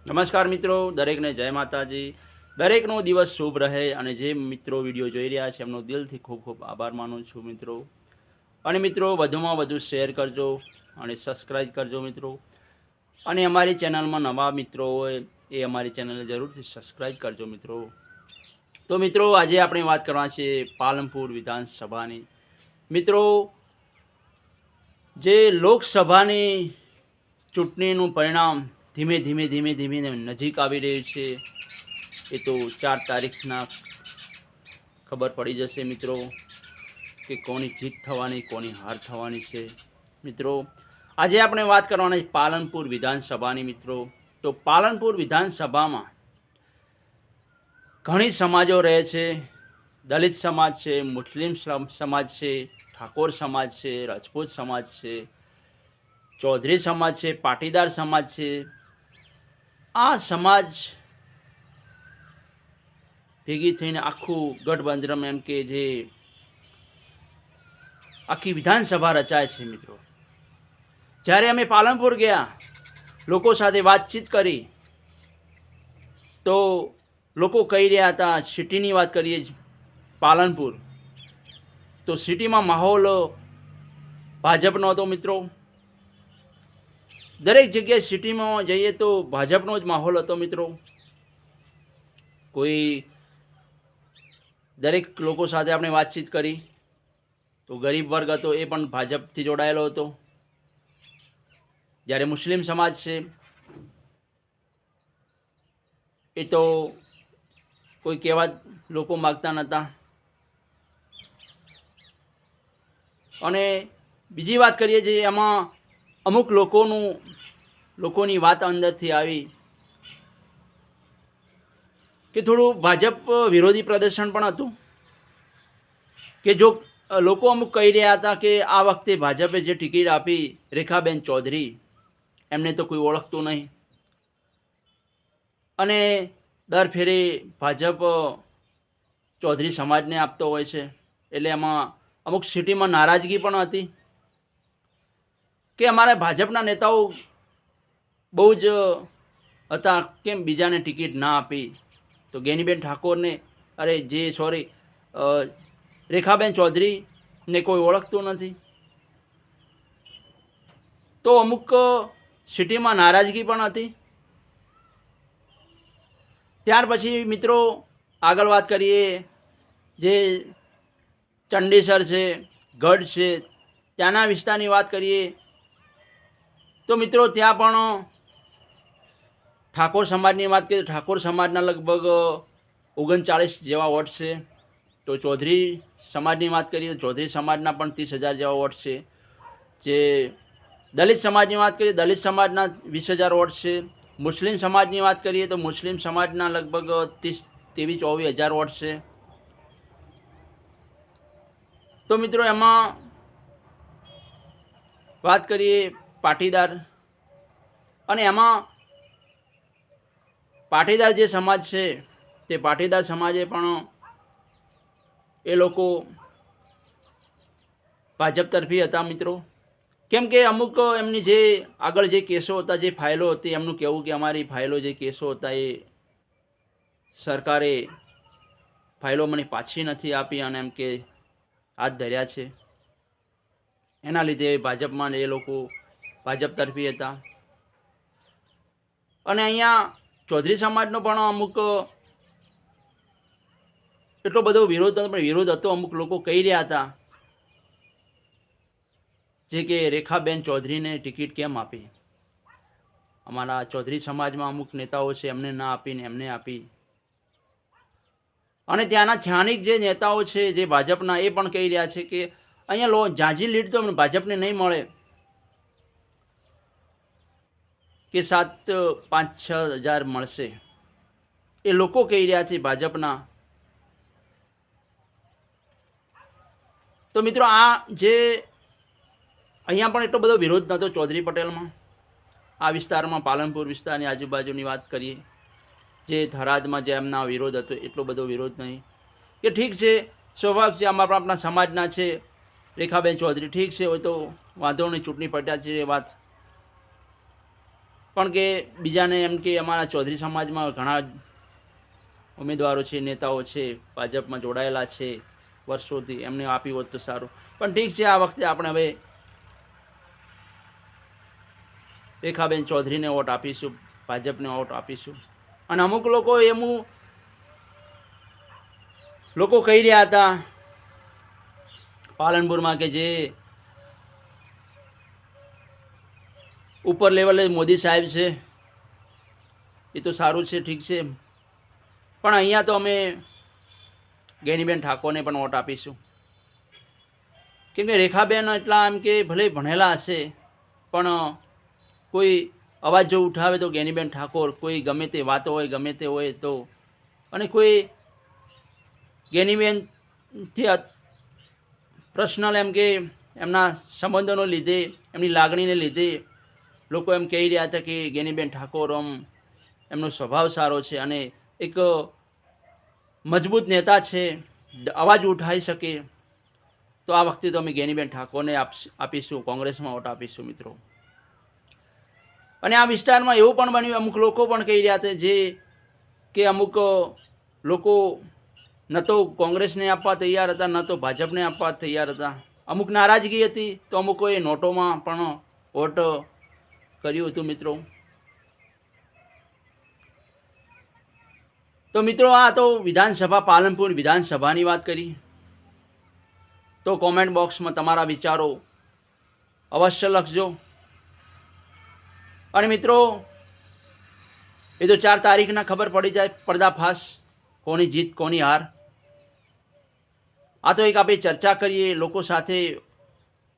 નમસ્કાર મિત્રો, દરેકને જય માતાજી. દરેકનો દિવસ શુભ રહે અને જે મિત્રો વિડીયો જોઈ રહ્યા છે એમનો દિલથી ખૂબ ખૂબ આભાર માનું છું મિત્રો. અને મિત્રો વધુમાં વધુ શેર કરજો અને સબસ્ક્રાઈબ કરજો મિત્રો. અને અમારી ચેનલમાં નવા મિત્રો હોય એ અમારી ચેનલને જરૂરથી સબસ્ક્રાઈબ કરજો મિત્રો. તો મિત્રો આજે આપણે વાત કરવાની છે પાલનપુર વિધાનસભાની. મિત્રો જે લોકસભાની ચૂંટણીનું પરિણામ ધીમે ધીમે નજીક આવી રહ્યું છે. એ તો 4 તારીખના ખબર પડી જશે મિત્રો કે કોની જીત થવાની કોની હાર થવાની છે. મિત્રો આજે આપણે વાત કરવાના છે પાલનપુર વિધાનસભાની મિત્રો. તો પાલનપુર વિધાનસભામાં ઘણી સમાજો રહે છે. દલિત સમાજ છે, મુસ્લિમ સમાજ છે, ઠાકોર સમાજ છે, રાજપૂત સમાજ છે, ચૌધરી સમાજ છે, પાટીદાર સમાજ છે. આ સમાજ ભેગી થઈને આખું ગઠબંધન એમ કે જે આખી વિધાનસભા રચાય છે મિત્રો. જ્યારે અમે પાલનપુર ગયા, લોકો સાથે વાતચીત કરી તો લોકો કહી રહ્યા હતા, સિટીની વાત કરીએ પાલનપુર, તો સિટીમાં માહોલ ભાજપનો હતો મિત્રો. દરેક જગ્યાએ સિટીમાં જઈએ તો ભાજપનો જ માહોલ હતો મિત્રો. કોઈ દરેક લોકો સાથે આપણે વાતચીત કરી તો ગરીબ વર્ગ હતો એ પણ ભાજપથી જોડાયેલો હતો. જ્યારે મુસ્લિમ સમાજ છે એ તો કોઈ કહેવા લોકો માગતા નહોતા. અને બીજી વાત કરીએ છીએ એમાં અમુક લોકોની વાત અંદરથી આવી કે થોડું ભાજપ વિરોધી પ્રદર્શન પણ હતું. કે જો લોકો અમુક કહી રહ્યા હતા કે આ વખતે ભાજપે જે ટિકિટ આપી રેખાબેન ચૌધરી, એમને તો કોઈ ઓળખતું નહીં અને દર ફેરે ભાજપ ચૌધરી સમાજને આપતો હોય છે. એટલે એમાં અમુક સિટીમાં નારાજગી પણ હતી કે અમારા ભાજપના નેતાઓ બહુ જ હતા, કેમ બીજાને ટિકિટ ના આપી. તો ગેનીબેન ઠાકોરને રેખાબેન ચૌધરીને કોઈ ઓળખતું નથી. તો અમુક સિટીમાં નારાજગી પણ હતી. ત્યાર પછી મિત્રો આગળ વાત કરીએ જે ચંડીસર છે, ગઢ છે, ત્યાંના વિસ્તારની વાત કરીએ તો મિત્રો ત્યાં પણ ઠાકોર સમાજની વાત કરીએ, ઠાકોર સમાજના લગભગ 39 જેવા વોટ છે. તો ચૌધરી સમાજની વાત કરીએ તો ચૌધરી સમાજના પણ 30,000 જેવા વોટ છે. જે દલિત સમાજની વાત કરીએ, દલિત સમાજના 20,000 વોટ છે. મુસ્લિમ સમાજની વાત કરીએ તો મુસ્લિમ સમાજના લગભગ 23-24,000 વોટ છે. તો મિત્રો એમાં વાત કરીએ પાટીદાર, અને એમાં પાટીદાર જે સમાજ છે તે પાટીદાર સમાજે પણ એ લોકો ભાજપ તરફી હતા મિત્રો. કેમ કે અમુક એમની જે આગળ જે કેસો હતા, જે ફાઇલો હતી, એમનું કહેવું કે અમારી ફાઇલો જે કેસો હતા એ સરકારે ફાઇલો મને પાછી નથી આપી અને એમ કે હાથ ધર્યા છે. એના લીધે ભાજપમાં એ લોકો ભાજપ તરફી હતા. અને અહીંયા ચૌધરી સમાજનો પણ અમુક એટલો બધો વિરોધ હતો. અમુક લોકો કહી રહ્યા હતા જે કે રેખાબેન ચૌધરીને ટિકિટ કેમ આપી, અમારા ચૌધરી સમાજમાં અમુક નેતાઓ છે એમને ના આપીને એમને આપી. અને ત્યાંના સ્થાનિક જે નેતાઓ છે જે ભાજપના, એ પણ કહી રહ્યા છે કે અહીંયા ઝાઝી લીડ તો ભાજપને નહીં મળે, કે 7-5-6 હજાર મળશે. એ લોકો કહી રહ્યા છે ભાજપના. તો મિત્રો આ જે અહીંયા પણ એટલો બધો વિરોધ નહોતો ચૌધરી પટેલમાં. આ વિસ્તારમાં પાલનપુર વિસ્તારની આજુબાજુની વાત કરીએ, જે થરાદમાં જે એમના વિરોધ હતો એટલો બધો વિરોધ નહીં. કે ઠીક છે, સ્વાભાવિક છે, આમાં પણ આપણા સમાજના છે રેખાબેન ચૌધરી, ઠીક છે, હોય તો વાંધો નહીં, ચૂંટણી પટ્યા છે એ વાત. પણ કે બીજાને એમ કે અમારા ચૌધરી સમાજમાં ઘણા ઉમેદવારો છે, નેતાઓ છે, ભાજપમાં જોડાયેલા છે વર્ષોથી, એમને આપી હોત તો સારું. પણ ઠીક છે, આ વખતે આપણે હવે રેખાબેન ચૌધરીને વોટ આપીશું, ભાજપને વોટ આપીશું. અને અમુક લોકો લોકો કહી રહ્યા હતા પાલનપુરમાં કે જે ઉપર લેવલે મોદી સાહેબ છે એ તો સારું છે, ઠીક છે, પણ અહીંયા તો અમે ગેનીબેન ઠાકોરને પણ વોટ આપીશું. કેમ કે રેખાબેન એટલા એમ કે ભલે ભણેલા હશે પણ કોઈ અવાજ જો ઉઠાવે તો ગેનીબેન ઠાકોર, કોઈ ગમે તે વાતો હોય ગમે તે હોય તો, અને કોઈ ગેનીબેનથી પર્સનલ એમ કે એમના સંબંધોને લીધે, એમની લાગણીને લીધે લોકો એમ કહી રહ્યા હતા કે ગેનીબેન ઠાકોર એમનો સ્વભાવ સારો છે અને એક મજબૂત નેતા છે, અવાજ ઉઠાવી શકે. તો આ વખતે તો અમે ગેનીબેન ઠાકોરને આપીશું, કોંગ્રેસમાં વોટ આપીશું મિત્રો. અને આ વિસ્તારમાં એવું પણ બન્યું, અમુક લોકો પણ કહી રહ્યા હતા જે કે અમુક લોકો ન તો કોંગ્રેસને આપવા તૈયાર હતા, ન તો ભાજપને આપવા તૈયાર હતા. અમુક નારાજગી હતી તો અમુકોએ નોટોમાં પણ વોટ કર્યું હતું મિત્રો. તો મિત્રો આ તો વિધાનસભા, પાલનપુર વિધાનસભાની વાત કરી. તો કોમેન્ટ બોક્સમાં તમારા વિચારો અવશ્ય લખજો. અને મિત્રો એ તો 4 તારીખના ખબર પડી જાય, પર્દાફાશ, કોની જીત કોની હાર. આ તો એક આપણે ચર્ચા કરીએ, લોકો સાથે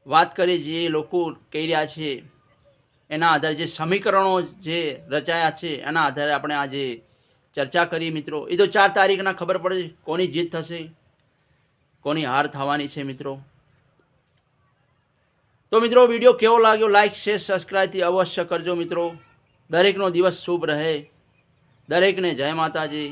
વાત કરીએ, જે લોકો કહી રહ્યા છે એના આધારે, જે સમીકરણો જે રચાયા છે એના આધારે આપણે આજે ચર્ચા કરી મિત્રો. એ તો 4 તારીખના ખબર પડે કોની જીત થશે, કોની હાર થવાની છે મિત્રો. તો મિત્રો વિડીયો કેવો લાગ્યો, લાઈક શેર સબસ્ક્રાઈબથી અવશ્ય કરજો મિત્રો. દરેકનો દિવસ શુભ રહે. દરેકને જય માતાજી.